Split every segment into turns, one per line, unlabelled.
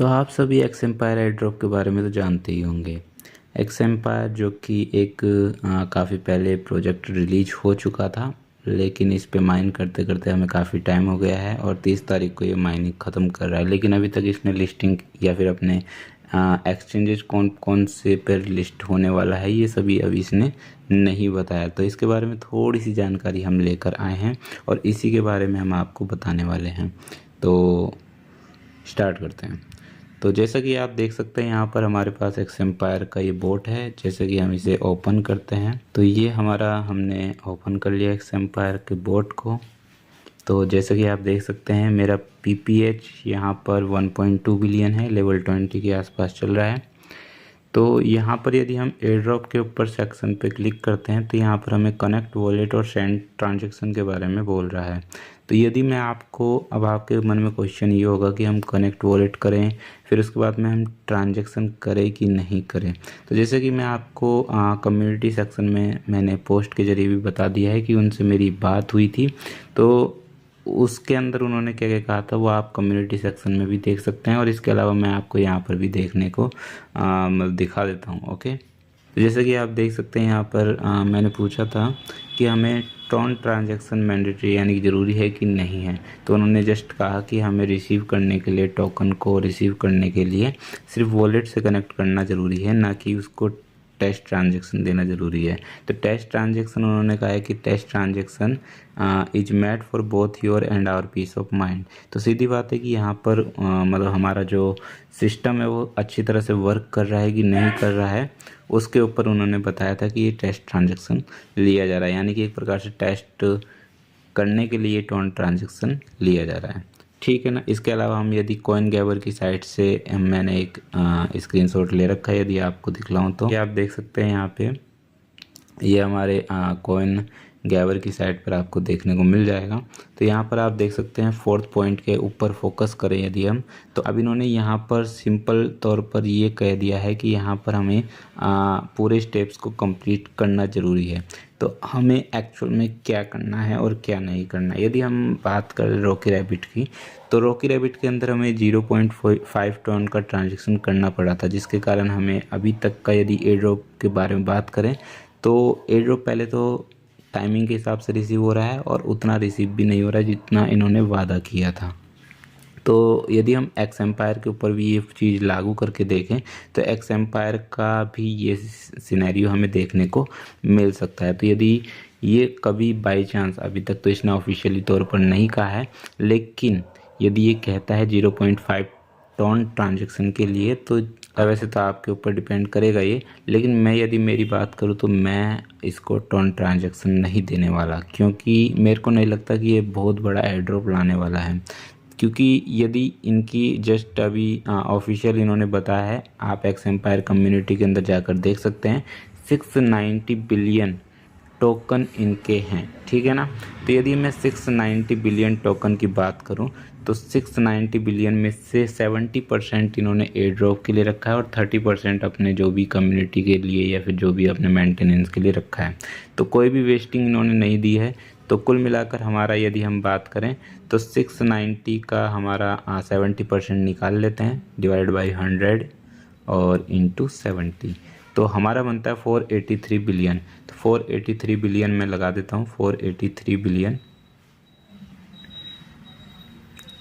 तो आप सभी एक्स एम्पायर एयरड्रॉप के बारे में तो जानते ही होंगे। एक्स एम्पायर जो कि एक काफ़ी पहले प्रोजेक्ट रिलीज हो चुका था, लेकिन इस पे माइन करते करते हमें काफ़ी टाइम हो गया है और 30 तारीख को ये माइनिंग ख़त्म कर रहा है। लेकिन अभी तक इसने लिस्टिंग या फिर अपने एक्सचेंजेस कौन कौन से पर लिस्ट होने वाला है ये सभी अभी इसने नहीं बताया। तो इसके बारे में थोड़ी सी जानकारी हम लेकर आए हैं और इसी के बारे में हम आपको बताने वाले हैं। तो स्टार्ट करते हैं। तो जैसा कि आप देख सकते हैं यहाँ पर हमारे पास एक्स एम्पायर का ये बोट है। जैसे कि हम इसे ओपन करते हैं तो ये हमारा हमने ओपन कर लिया एक्स एम्पायर के बोट को। तो जैसे कि आप देख सकते हैं मेरा PPH यहाँ पर 1.2 बिलियन है, लेवल 20 के आसपास चल रहा है। तो यहाँ पर यदि हम एयर ड्रॉप के ऊपर सेक्शन पे क्लिक करते हैं तो यहाँ पर हमें कनेक्ट वॉलेट और सेंड ट्रांजैक्शन के बारे में बोल रहा है। तो यदि मैं आपको, अब आपके मन में क्वेश्चन ये होगा कि हम कनेक्ट वॉलेट करें फिर उसके बाद में हम ट्रांजैक्शन करें कि नहीं करें। तो जैसे कि मैं आपको कम्युनिटी सेक्शन में मैंने पोस्ट के ज़रिए भी बता दिया है कि उनसे मेरी बात हुई थी, तो उसके अंदर उन्होंने क्या क्या कहा था वो आप कम्युनिटी सेक्शन में भी देख सकते हैं और इसके अलावा मैं आपको यहाँ पर भी देखने को मतलब दिखा देता हूँ। ओके, तो जैसे कि आप देख सकते हैं यहाँ पर मैंने पूछा था कि हमें ट्रॉन ट्रांजैक्शन मैंडेटरी यानी कि ज़रूरी है कि नहीं है। तो उन्होंने जस्ट कहा कि हमें रिसीव करने के लिए, टोकन को रिसीव करने के लिए सिर्फ वॉलेट से कनेक्ट करना ज़रूरी है, ना कि उसको टेस्ट ट्रांजैक्शन देना ज़रूरी है। तो टेस्ट ट्रांजैक्शन उन्होंने कहा है कि test transaction is made for both your and our peace of mind. तो सीधी बात है कि यहाँ पर मतलब हमारा जो सिस्टम है वो अच्छी तरह से वर्क कर रहा है कि नहीं कर रहा है, उसके ऊपर उन्होंने बताया था कि ये टेस्ट ट्रांजैक्शन लिया जा रहा है, यानी कि एक प्रकार से टेस्ट करने के लिए टोन ट्रांजैक्शन लिया जा रहा है। ठीक है ना। इसके अलावा हम यदि कॉइन गैबर की साइट से मैंने एक स्क्रीनशॉट ले रखा है, यदि आपको दिखलाऊं तो ये आप देख सकते हैं यहाँ पे ये हमारे कॉइन गैबर की साइट पर आपको देखने को मिल जाएगा। तो यहाँ पर आप देख सकते हैं 4th पॉइंट के ऊपर फोकस करें यदि हम, तो अब इन्होंने यहाँ पर सिंपल तौर पर ये कह दिया है कि यहाँ पर हमें पूरे स्टेप्स को कंप्लीट करना ज़रूरी है। तो हमें एक्चुअल में क्या करना है और क्या नहीं करना है। यदि हम बात करें रॉकी रैबिट की, तो रॉकी रैबिट के अंदर हमें 0.5 टन का ट्रांजैक्शन करना पड़ा था, जिसके कारण हमें अभी तक का, यदि एयर ड्रॉप के बारे में बात करें तो एयर ड्रॉप पहले तो टाइमिंग के हिसाब से रिसीव हो रहा है और उतना रिसीव भी नहीं हो रहा है जितना इन्होंने वादा किया था। तो यदि हम एक्स एम्पायर के ऊपर भी ये चीज़ लागू करके देखें तो एक्स एम्पायर का भी ये सिनेरियो हमें देखने को मिल सकता है। तो यदि ये कभी बाई चांस, अभी तक तो इसने ऑफिशियली तौर पर नहीं कहा है, लेकिन यदि ये कहता है 0.5 टन ट्रांजैक्शन के लिए, तो वैसे तो आपके ऊपर डिपेंड करेगा ये, लेकिन मैं यदि मेरी बात करूँ तो मैं इसको टन ट्रांजैक्शन नहीं देने वाला, क्योंकि मेरे को नहीं लगता कि ये बहुत बड़ा एयर ड्रॉप लाने वाला है। क्योंकि यदि इनकी जस्ट अभी ऑफिशियल इन्होंने बताया है, आप एक्स एम्पायर कम्युनिटी के अंदर जाकर देख सकते हैं 690 बिलियन टोकन इनके हैं। ठीक है ना। तो यदि मैं 690 बिलियन टोकन की बात करूं तो 690 बिलियन में से 70% इन्होंने एयर ड्रॉप के लिए रखा है और 30% अपने जो भी कम्युनिटी के लिए या फिर जो भी अपने मेंटेनेंस के लिए रखा है। तो कोई भी वेस्टिंग इन्होंने नहीं दी है। तो कुल मिलाकर हमारा यदि हम बात करें तो 690 का हमारा 70% निकाल लेते हैं, डिवाइड बाई 100 और इंटू 70, तो हमारा बनता है 483 बिलियन। तो 483 बिलियन मैं लगा देता हूँ, 483 बिलियन।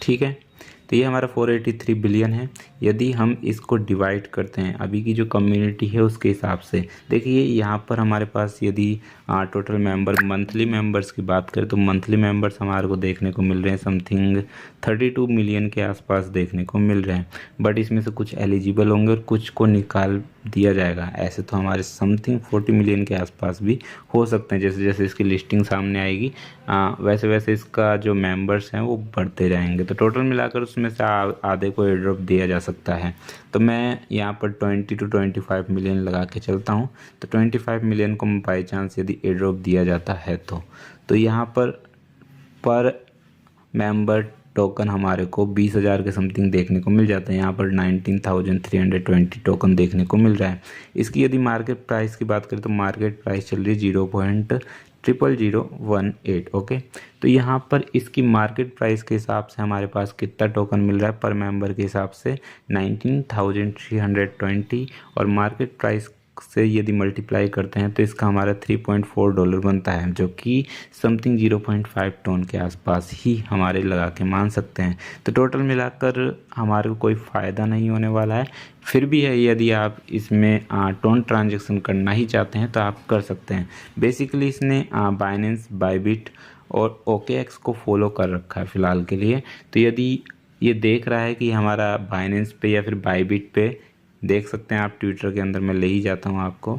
ठीक है। तो ये हमारा 483 बिलियन है। यदि हम इसको डिवाइड करते हैं अभी की जो कम्युनिटी है उसके हिसाब से, देखिए यहाँ पर हमारे पास यदि टोटल मेंबर, मंथली मेंबर्स की बात करें तो मंथली मेंबर्स हमारे को देखने को मिल रहे हैं समथिंग 32 मिलियन के आसपास देखने को मिल रहे हैं। बट इसमें से कुछ एलिजिबल होंगे और कुछ को निकाल दिया जाएगा। ऐसे तो हमारे समथिंग 40 मिलियन के आसपास भी हो सकते हैं। जैसे जैसे इसकी लिस्टिंग सामने आएगी वैसे वैसे इसका जो मेंबर्स हैं वो बढ़ते जाएंगे। तो टोटल मिलाकर उसमें से आधे को एयर ड्रॉप दिया जा सकता है। तो मैं यहाँ पर 20 to 25 मिलियन लगा के चलता हूँ। तो 25 मिलियन को बाई चांस यदि एयर ड्रॉप दिया जाता है तो यहाँ पर मेंबर टोकन हमारे को 20,000 के समथिंग देखने को मिल जाता है। यहाँ पर 19,320 टोकन देखने को मिल रहा है। इसकी यदि मार्केट प्राइस की बात करें तो मार्केट प्राइस चल रही है 00018। ओके, तो यहाँ पर इसकी मार्केट प्राइस के हिसाब से हमारे पास कितना टोकन मिल रहा है पर मेंबर के हिसाब से 19,320, और मार्केट प्राइस से यदि मल्टीप्लाई करते हैं तो इसका हमारा $3.4 बनता है, जो कि समथिंग 0.5 टन के आसपास ही हमारे लगा के मान सकते हैं। तो टोटल मिलाकर हमारे को कोई फ़ायदा नहीं होने वाला है। फिर भी है, यदि आप इसमें टोन ट्रांजेक्शन करना ही चाहते हैं तो आप कर सकते हैं। बेसिकली इसने बाइनेंस, बाइबिट और OKX को फॉलो कर रखा है फ़िलहाल के लिए। तो यदि ये देख रहा है कि हमारा बाइनेंस पे या फिर बाइबिट पे, देख सकते हैं आप ट्विटर के अंदर, मैं ले ही जाता हूँ आपको।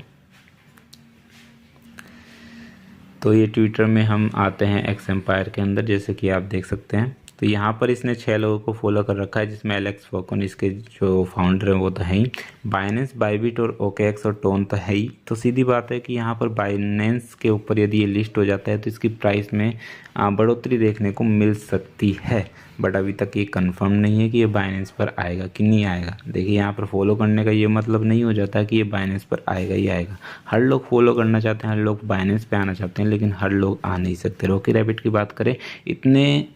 तो ये ट्विटर में हम आते हैं एक्स एम्पायर के अंदर, जैसे कि आप देख सकते हैं। तो यहाँ पर इसने 6 लोगों को फॉलो कर रखा है, जिसमें एलेक्स फोकन इसके जो फाउंडर हैं वो तो है ही, बाइनेंस, बाइबिट और OKX और टोन तो है ही। तो सीधी बात है कि यहाँ पर बाइनेंस के ऊपर यदि ये लिस्ट हो जाता है तो इसकी प्राइस में बढ़ोतरी देखने को मिल सकती है, बट अभी तक ये कंफर्म नहीं है कि ये बाइनेंस पर आएगा कि नहीं आएगा। देखिए, यहाँ पर फॉलो करने का ये मतलब नहीं हो जाता कि ये बाइनेंस पर आएगा ही आएगा। हर लोग फॉलो करना चाहते हैं, हर लोग बाइनेंस पे आना चाहते हैं, लेकिन हर लोग आ नहीं सकते। रॉकी रैबिट की बात करें, इतने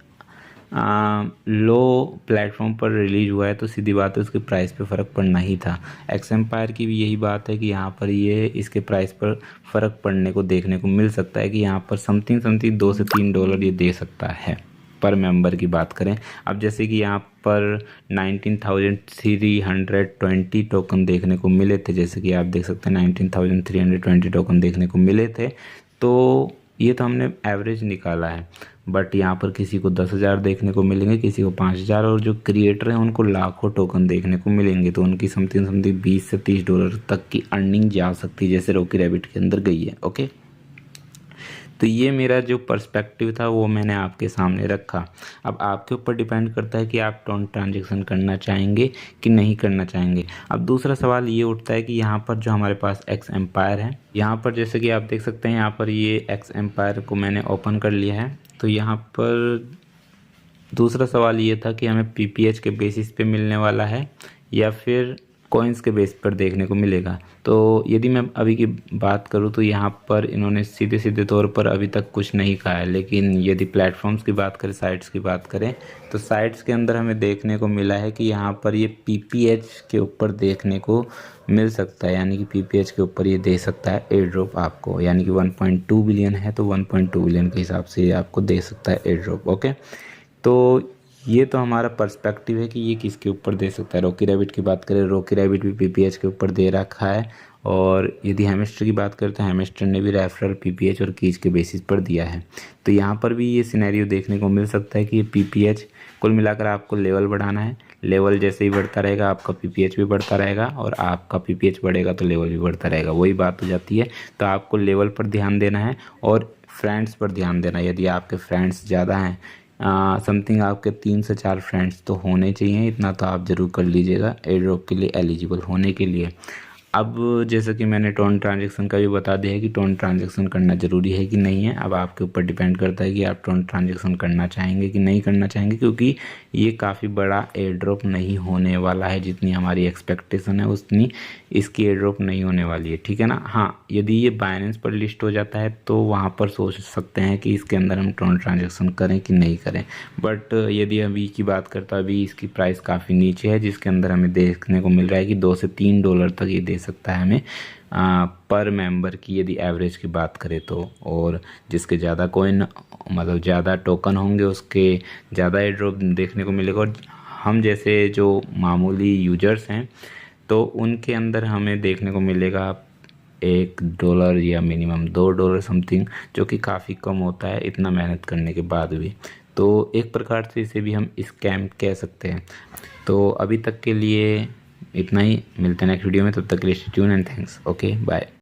लो प्लेटफॉर्म पर रिलीज हुआ है तो सीधी बात है उसके प्राइस पे फ़र्क पड़ना ही था। एक्स एम्पायर की भी यही बात है कि यहाँ पर ये इसके प्राइस पर फ़र्क पड़ने को देखने को मिल सकता है कि यहाँ पर समथिंग $2 से $3 ये दे सकता है पर मेंबर की बात करें। अब जैसे कि यहाँ पर 19,320 टोकन देखने को मिले थे, जैसे कि आप देख सकते हैं 19,320 टोकन देखने को मिले थे। तो ये तो हमने एवरेज निकाला है, बट यहाँ पर किसी को 10,000 देखने को मिलेंगे, किसी को 5,000, और जो क्रिएटर हैं उनको लाखों टोकन देखने को मिलेंगे। तो उनकी समथिंग $20 से $30 तक की अर्निंग जा सकती है, जैसे रॉकी रैबिट के अंदर गई है। ओके, तो ये मेरा जो पर्सपेक्टिव था वो मैंने आपके सामने रखा। अब आपके ऊपर डिपेंड करता है कि आप टोन ट्रांजेक्शन करना चाहेंगे कि नहीं करना चाहेंगे। अब दूसरा सवाल ये उठता है कि यहाँ पर जो हमारे पास एक्स एम्पायर है, यहाँ पर जैसे कि आप देख सकते हैं, यहाँ पर ये एक्स एम्पायर को मैंने ओपन कर लिया है। तो यहाँ पर दूसरा सवाल ये था कि हमें PPH के बेसिस पे मिलने वाला है या फिर कॉइन्स के बेस पर देखने को मिलेगा। तो यदि मैं अभी की बात करूं तो यहाँ पर इन्होंने सीधे सीधे तौर पर अभी तक कुछ नहीं कहा है, लेकिन यदि प्लेटफॉर्म्स की बात करें, साइट्स की बात करें, तो साइट्स के अंदर हमें देखने को मिला है कि यहाँ पर ये PPH के ऊपर देखने को मिल सकता है, यानी कि PPH के ऊपर ये दे सकता है एयर ड्रॉप आपको, यानी कि 1.2 बिलियन है तो 1.2 बिलियन के हिसाब से ये आपको दे सकता है एयर ड्रॉप। ओके, तो ये तो हमारा पर्सपेक्टिव है कि ये किसके ऊपर दे सकता है। रॉकी रैबिट की बात करें, रॉकी रैबिट भी PPH के ऊपर दे रखा है, और यदि हैमस्टर की बात करते हैं, हैमस्टर ने भी रेफरल, PPH और कीज के बेसिस पर दिया है। तो यहाँ पर भी ये सिनेरियो देखने को मिल सकता है कि ये PPH, कुल मिलाकर आपको लेवल बढ़ाना है। लेवल जैसे ही बढ़ता रहेगा आपका PPH भी बढ़ता रहेगा, और आपका PPH बढ़ेगा तो लेवल भी बढ़ता रहेगा, वही बात हो जाती है। तो आपको लेवल पर ध्यान देना है और फ्रेंड्स पर ध्यान देना है। यदि आपके फ्रेंड्स ज़्यादा हैं, समथिंग आपके 3 से 4 फ्रेंड्स तो होने चाहिए, इतना तो आप ज़रूर कर लीजिएगा एयर ड्रॉप के लिए एलिजिबल होने के लिए। अब जैसा कि मैंने टोन ट्रांजेक्शन का भी बता दिया है कि टोन ट्रांजेक्शन करना ज़रूरी है कि नहीं है। अब आपके ऊपर डिपेंड करता है कि आप टोन ट्रांजेक्शन करना चाहेंगे कि नहीं करना चाहेंगे, क्योंकि ये काफ़ी बड़ा एयर ड्रॉप नहीं होने वाला है। जितनी हमारी एक्सपेक्टेशन है उतनी इसकी एयर ड्रॉप नहीं होने वाली है, ठीक है ना। हाँ, यदि ये बाइनेंस पर लिस्ट हो जाता है तो वहाँ पर सोच सकते हैं कि इसके अंदर हम टोन ट्रांजेक्शन करें कि नहीं करें, बट यदि अभी की बात करता, अभी इसकी प्राइस काफ़ी नीचे है, जिसके अंदर हमें देखने को मिल रहा है कि $2 से $3 तक ये दे सकता है हमें पर मेंबर की, यदि एवरेज की बात करें तो। और जिसके ज़्यादा कॉइन, मतलब ज़्यादा टोकन होंगे, उसके ज़्यादा एयर ड्रॉप देखने को मिलेगा। और हम जैसे जो मामूली यूजर्स हैं तो उनके अंदर हमें देखने को मिलेगा $1 या मिनिमम $2 समथिंग, जो कि काफ़ी कम होता है इतना मेहनत करने के बाद भी। तो एक प्रकार से इसे भी हम स्कैम कह सकते हैं। तो अभी तक के लिए इतना ही, मिलते हैं नेक्स्ट वीडियो में, तब तक के लिए stay tune and thanks. Okay, bye.